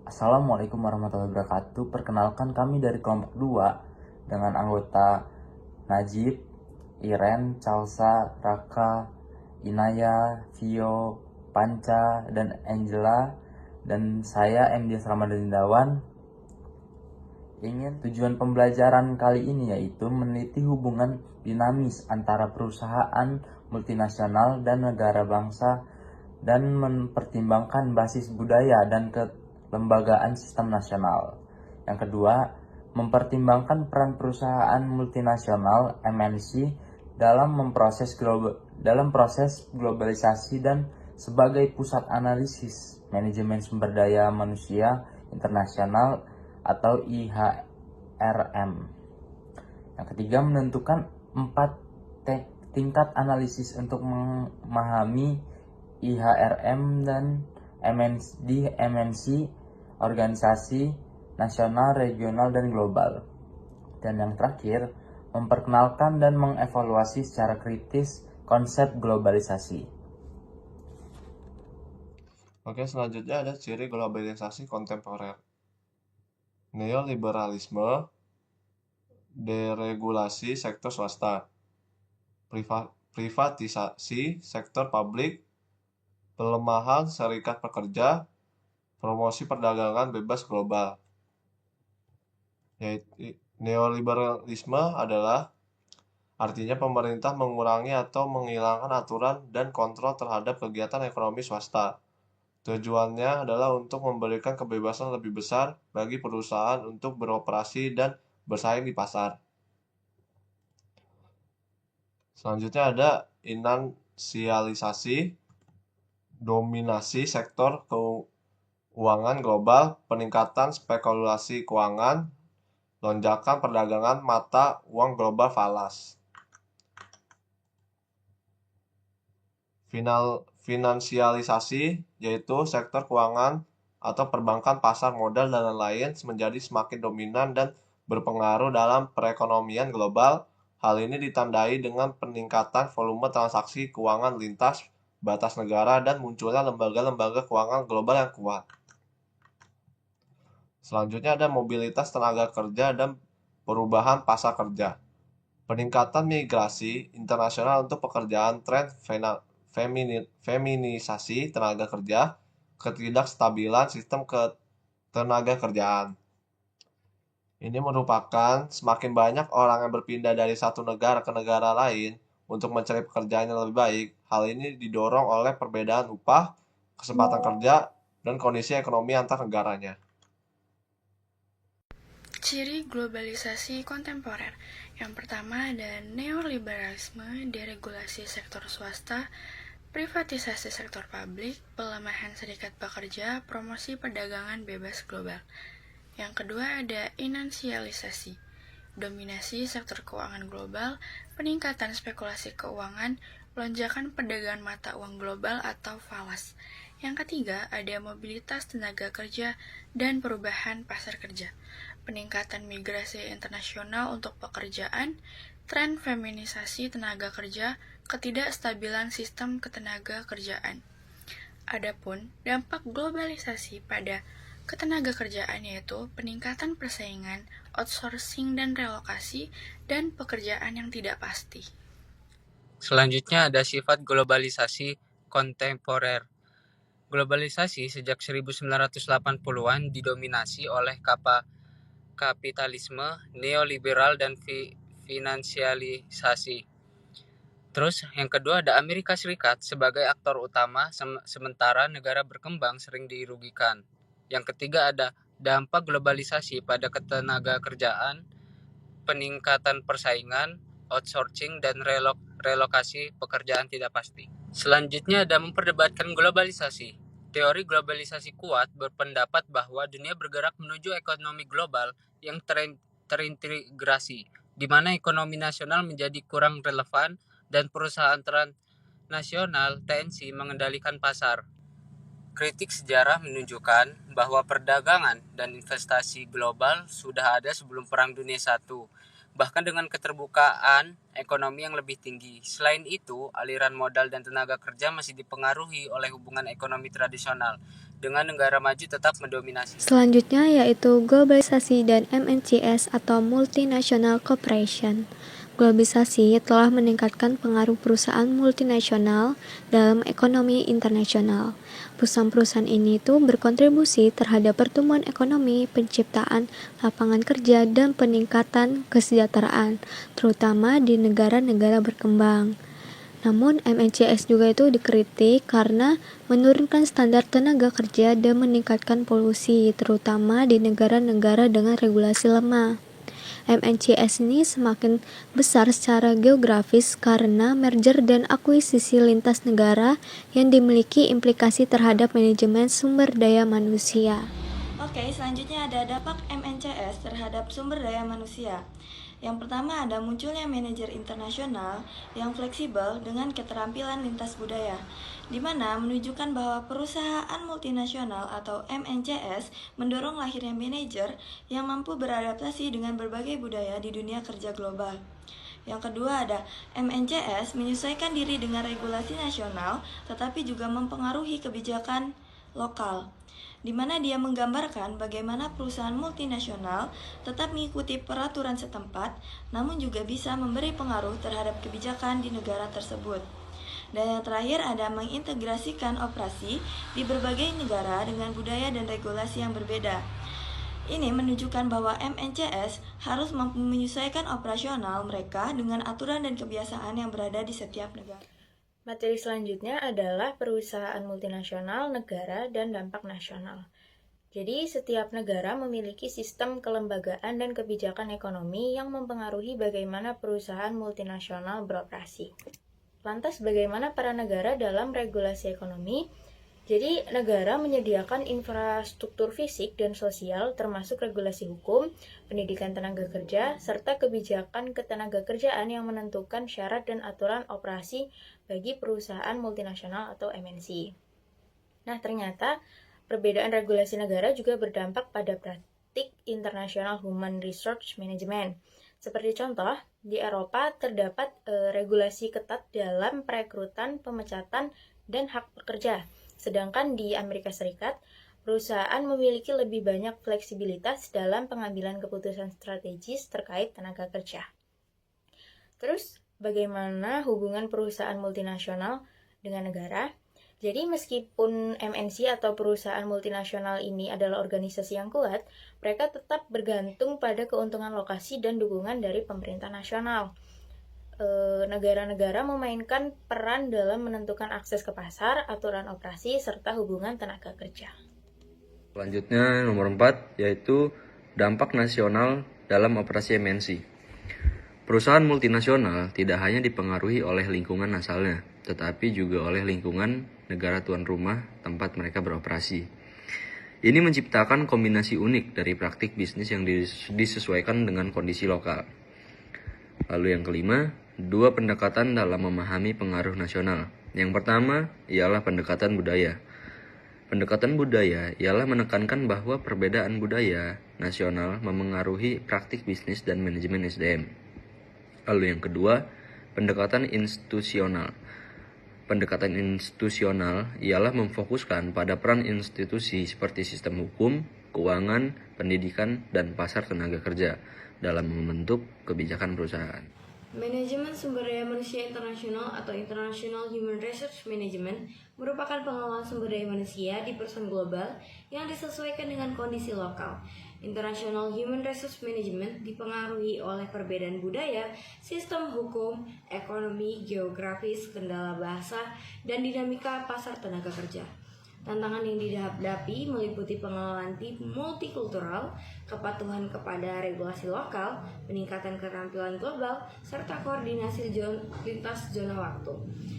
Assalamualaikum warahmatullahi wabarakatuh. Perkenalkan kami dari kelompok 2 dengan anggota Najib, Iren, Calsa, Raka, Inaya, Vio, Panca, dan Angela. Dan saya MD Ramadan Dawan. Tujuan pembelajaran kali ini yaitu meneliti hubungan dinamis antara perusahaan multinasional dan negara bangsa dan mempertimbangkan basis budaya dan kelembagaan sistem nasional. Yang kedua, mempertimbangkan peran perusahaan multinasional (MNC) dalam proses globalisasi dan sebagai pusat analisis manajemen sumber daya manusia internasional atau IHRM. Yang ketiga, menentukan 4 tingkat analisis untuk memahami IHRM dan MNC, organisasi nasional, regional, dan global. Dan yang terakhir, memperkenalkan dan mengevaluasi secara kritis konsep globalisasi. Oke, selanjutnya ada ciri globalisasi kontemporer. Neoliberalisme, deregulasi sektor swasta, privatisasi sektor publik, pelemahan serikat pekerja, promosi perdagangan bebas global. Neoliberalisme adalah artinya pemerintah mengurangi atau menghilangkan aturan dan kontrol terhadap kegiatan ekonomi swasta. Tujuannya adalah untuk memberikan kebebasan lebih besar bagi perusahaan untuk beroperasi dan bersaing di pasar. Selanjutnya ada finansialisasi, dominasi sektor keuangan global, peningkatan spekulasi keuangan, lonjakan perdagangan mata uang global falas. Finansialisasi yaitu sektor keuangan atau perbankan, pasar modal, dan lain-lain menjadi semakin dominan dan berpengaruh dalam perekonomian global. Hal ini ditandai dengan peningkatan volume transaksi keuangan lintas batas negara dan munculnya lembaga-lembaga keuangan global yang kuat. Selanjutnya ada mobilitas tenaga kerja dan perubahan pasar kerja. Peningkatan migrasi internasional untuk pekerjaan, tren feminisasi tenaga kerja, ketidakstabilan sistem ketenaga kerjaan. Ini merupakan semakin banyak orang yang berpindah dari satu negara ke negara lain untuk mencari pekerjaan yang lebih baik. Hal ini didorong oleh perbedaan upah, kesempatan kerja, dan kondisi ekonomi antar negaranya. Ciri globalisasi kontemporer. Yang pertama ada neoliberalisme, deregulasi sektor swasta, privatisasi sektor publik, pelemahan serikat pekerja, promosi perdagangan bebas global. Yang kedua ada finansialisasi, dominasi sektor keuangan global, peningkatan spekulasi keuangan, lonjakan perdagangan mata uang global atau falas. Yang ketiga ada mobilitas tenaga kerja dan perubahan pasar kerja, peningkatan migrasi internasional untuk pekerjaan, tren feminisasi tenaga kerja, ketidakstabilan sistem ketenaga kerjaan. Adapun dampak globalisasi pada ketenaga kerjaan yaitu peningkatan persaingan, outsourcing dan relokasi, dan pekerjaan yang tidak pasti. Selanjutnya ada sifat globalisasi kontemporer. Globalisasi sejak 1980-an didominasi oleh kapitalisme neoliberal dan finansialisasi. Terus yang kedua ada Amerika Serikat sebagai aktor utama, sementara negara berkembang sering dirugikan. Yang ketiga ada dampak globalisasi pada ketenaga kerjaan, peningkatan persaingan, outsourcing, dan relokasi pekerjaan tidak pasti. Selanjutnya ada memperdebatkan globalisasi. Teori globalisasi kuat berpendapat bahwa dunia bergerak menuju ekonomi global yang terintegrasi, di mana ekonomi nasional menjadi kurang relevan dan perusahaan transnasional (TNC) mengendalikan pasar. Kritik sejarah menunjukkan bahwa perdagangan dan investasi global sudah ada sebelum Perang Dunia I, bahkan dengan keterbukaan ekonomi yang lebih tinggi. Selain itu, aliran modal dan tenaga kerja masih dipengaruhi oleh hubungan ekonomi tradisional, dengan negara maju tetap mendominasi. Selanjutnya yaitu globalisasi dan MNCS atau Multinational Corporation. Globalisasi telah meningkatkan pengaruh perusahaan multinasional dalam ekonomi internasional. Perusahaan-perusahaan ini tuh berkontribusi terhadap pertumbuhan ekonomi, penciptaan lapangan kerja, dan peningkatan kesejahteraan, terutama di negara-negara berkembang. Namun MNCS juga itu dikritik karena menurunkan standar tenaga kerja dan meningkatkan polusi, terutama di negara-negara dengan regulasi lemah. MNCS ini semakin besar secara geografis karena merger dan akuisisi lintas negara yang dimiliki implikasi terhadap manajemen sumber daya manusia. Oke, selanjutnya ada dampak MNCS terhadap sumber daya manusia. Yang pertama ada munculnya manajer internasional yang fleksibel dengan keterampilan lintas budaya, di mana menunjukkan bahwa perusahaan multinasional atau MNCS mendorong lahirnya manajer yang mampu beradaptasi dengan berbagai budaya di dunia kerja global. Yang kedua ada MNCS menyesuaikan diri dengan regulasi nasional tetapi juga mempengaruhi kebijakan lokal, di mana dia menggambarkan bagaimana perusahaan multinasional tetap mengikuti peraturan setempat, namun juga bisa memberi pengaruh terhadap kebijakan di negara tersebut. Dan yang terakhir ada mengintegrasikan operasi di berbagai negara dengan budaya dan regulasi yang berbeda. Ini menunjukkan bahwa MNCS harus mampu menyesuaikan operasional mereka dengan aturan dan kebiasaan yang berada di setiap negara. Materi selanjutnya adalah perusahaan multinasional, negara, dan dampak nasional. Jadi, setiap negara memiliki sistem kelembagaan dan kebijakan ekonomi yang mempengaruhi bagaimana perusahaan multinasional beroperasi. Lantas, bagaimana peran negara dalam regulasi ekonomi? Jadi, negara menyediakan infrastruktur fisik dan sosial termasuk regulasi hukum, pendidikan tenaga kerja, serta kebijakan ketenagakerjaan yang menentukan syarat dan aturan operasi bagi perusahaan multinasional atau MNC. Nah, ternyata perbedaan regulasi negara juga berdampak pada praktik internasional human resource management. Seperti contoh, di Eropa terdapat regulasi ketat dalam perekrutan, pemecatan, dan hak pekerja. Sedangkan di Amerika Serikat, perusahaan memiliki lebih banyak fleksibilitas dalam pengambilan keputusan strategis terkait tenaga kerja. Terus, bagaimana hubungan perusahaan multinasional dengan negara? Jadi, meskipun MNC atau perusahaan multinasional ini adalah organisasi yang kuat, mereka tetap bergantung pada keuntungan lokasi dan dukungan dari pemerintah nasional. Negara-negara memainkan peran dalam menentukan akses ke pasar, aturan operasi, serta hubungan tenaga kerja. Selanjutnya nomor 4 yaitu dampak nasional dalam operasi MNC. Perusahaan multinasional tidak hanya dipengaruhi oleh lingkungan asalnya, tetapi juga oleh lingkungan negara tuan rumah tempat mereka beroperasi. Ini menciptakan kombinasi unik dari praktik bisnis yang disesuaikan dengan kondisi lokal. Lalu yang kelima, 2 pendekatan dalam memahami pengaruh nasional. Yang pertama ialah pendekatan budaya. Pendekatan budaya ialah menekankan bahwa perbedaan budaya nasional memengaruhi praktik bisnis dan manajemen SDM. Lalu yang kedua, pendekatan institusional. Pendekatan institusional ialah memfokuskan pada peran institusi seperti sistem hukum, keuangan, pendidikan, dan pasar tenaga kerja dalam membentuk kebijakan perusahaan. Manajemen sumber daya manusia internasional atau International Human Resource Management merupakan pengelolaan sumber daya manusia di perusahaan global yang disesuaikan dengan kondisi lokal. International Human Resource Management dipengaruhi oleh perbedaan budaya, sistem hukum, ekonomi, geografis, kendala bahasa, dan dinamika pasar tenaga kerja. Tantangan yang dihadapi meliputi pengelolaan tim multikultural, kepatuhan kepada regulasi lokal, peningkatan keterampilan global, serta koordinasi lintas zona waktu.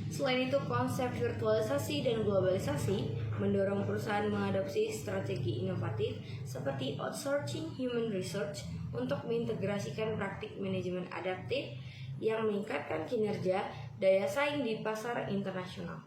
Selain itu, konsep virtualisasi dan globalisasi mendorong perusahaan mengadopsi strategi inovatif seperti outsourcing human resource untuk mengintegrasikan praktik manajemen adaptif yang meningkatkan kinerja daya saing di pasar internasional.